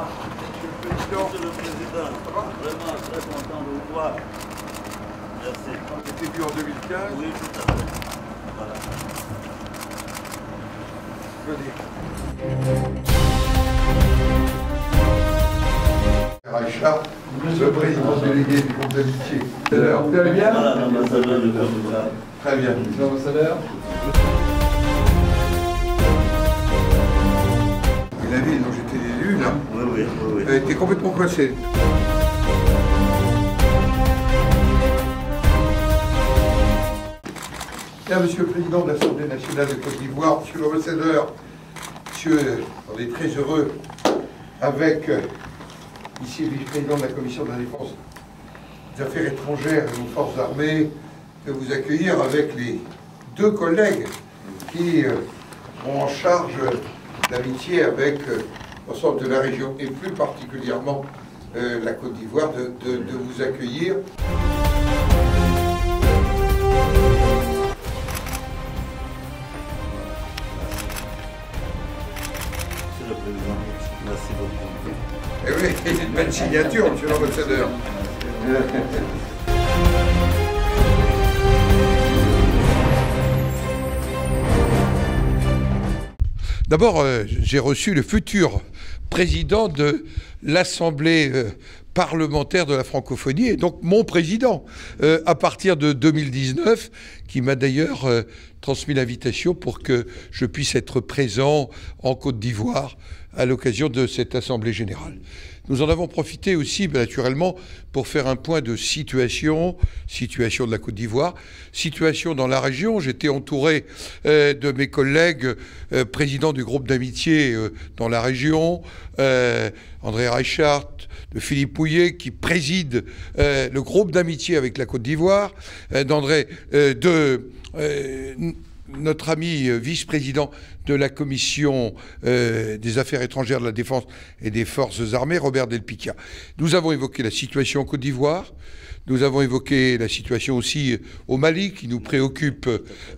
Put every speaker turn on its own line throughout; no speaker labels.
Monsieur le Président, vraiment très content de vous voir. Merci.
On était vu en 2015.
Oui, tout à fait. Voilà.
Venez. Richard, le président délégué du groupe d'amitié. Vous allez bien?
Voilà, l'ambassadeur du Canada.
Très bien.
L'ambassadeur.
La ville dont j'étais l'élu, là,
Oui.
elle était complètement coincée. Bien, Monsieur le Président de l'Assemblée nationale de Côte d'Ivoire, Monsieur l'ambassadeur, Monsieur, on est très heureux, avec ici le vice-président de la Commission de la Défense, des Affaires étrangères et nos forces armées, de vous accueillir avec les deux collègues qui ont en charge d'amitié avec l'ensemble de la région et plus particulièrement la Côte d'Ivoire, de vous accueillir.
Monsieur le Président, merci beaucoup.
Eh oui, une belle signature, Monsieur l'ambassadeur. D'abord, j'ai reçu le futur président de l'Assemblée parlementaire de la francophonie, et donc mon président, à partir de 2019, qui m'a d'ailleurs transmis l'invitation pour que je puisse être présent en Côte d'Ivoire à l'occasion de cette Assemblée générale. Nous en avons profité aussi, naturellement, pour faire un point de situation de la Côte d'Ivoire, situation dans la région. J'étais entouré de mes collègues présidents du groupe d'amitié dans la région, André Reichart, de Philippe Pouillet, qui préside le groupe d'amitié avec la Côte d'Ivoire, notre ami vice-président de la Commission des Affaires étrangères, de la Défense et des Forces armées, Robert Del Picchia. Nous avons évoqué la situation en Côte d'Ivoire, nous avons évoqué la situation aussi au Mali, qui nous préoccupe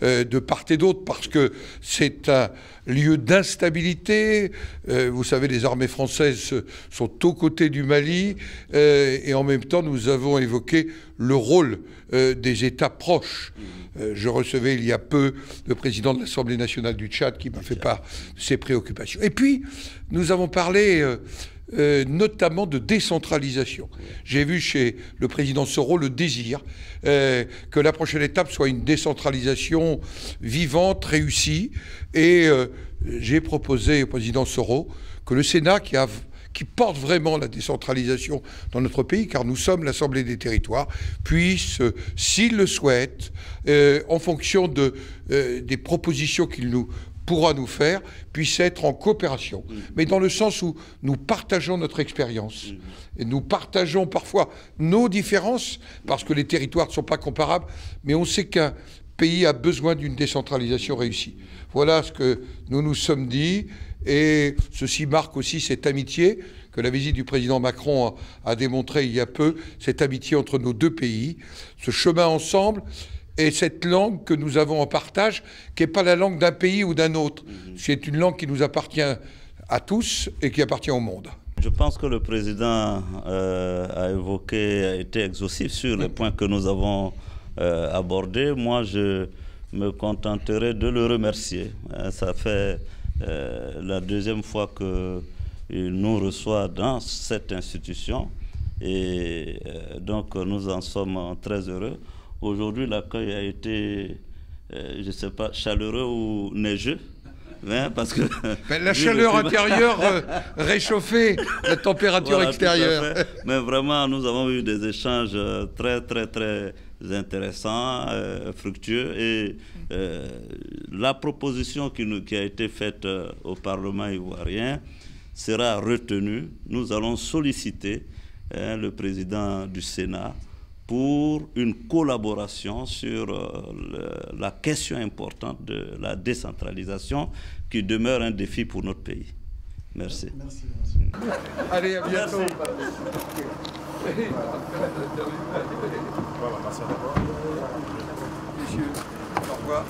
de part et d'autre, parce que c'est un lieu d'instabilité. Vous savez, les armées françaises sont aux côtés du Mali, et en même temps, nous avons évoqué le rôle des États proches. Je recevais il y a peu le président de l'Assemblée nationale du Tchad qui m'a fait part de ses préoccupations. Et puis, nous avons parlé notamment de décentralisation. J'ai vu chez le président Soro le désir que la prochaine étape soit une décentralisation vivante, réussie. Et j'ai proposé au président Soro que le Sénat, qui porte vraiment la décentralisation dans notre pays, car nous sommes l'Assemblée des territoires, puisse, s'il le souhaite, en fonction des propositions qu'il pourra nous faire, puisse être en coopération. Mais dans le sens où nous partageons notre expérience, et nous partageons parfois nos différences, parce que les territoires ne sont pas comparables, mais on sait qu'un pays a besoin d'une décentralisation réussie. Voilà ce que nous nous sommes dit, et ceci marque aussi cette amitié que la visite du président Macron a démontré il y a peu, cette amitié entre nos deux pays, ce chemin ensemble, et cette langue que nous avons en partage, qui n'est pas la langue d'un pays ou d'un autre. C'est une langue qui nous appartient à tous et qui appartient au monde.
Je pense que le président a été exhaustif sur les points que nous avons abordés. Moi, je me contenterai de le remercier. Ça fait la deuxième fois qu'il nous reçoit dans cette institution. Et donc, nous en sommes très heureux. Aujourd'hui, l'accueil a été, je ne sais pas, chaleureux ou neigeux. Hein, parce que
la chaleur intérieure réchauffait la température extérieure.
Mais vraiment, nous avons eu des échanges très intéressants, fructueux. Et la proposition qui a été faite au Parlement ivoirien sera retenue. Nous allons solliciter le président du Sénat pour une collaboration sur la question importante de la décentralisation qui demeure un défi pour notre pays. Merci.
Merci.
Allez, à bientôt.
Voilà, merci à vous.
Messieurs, au revoir.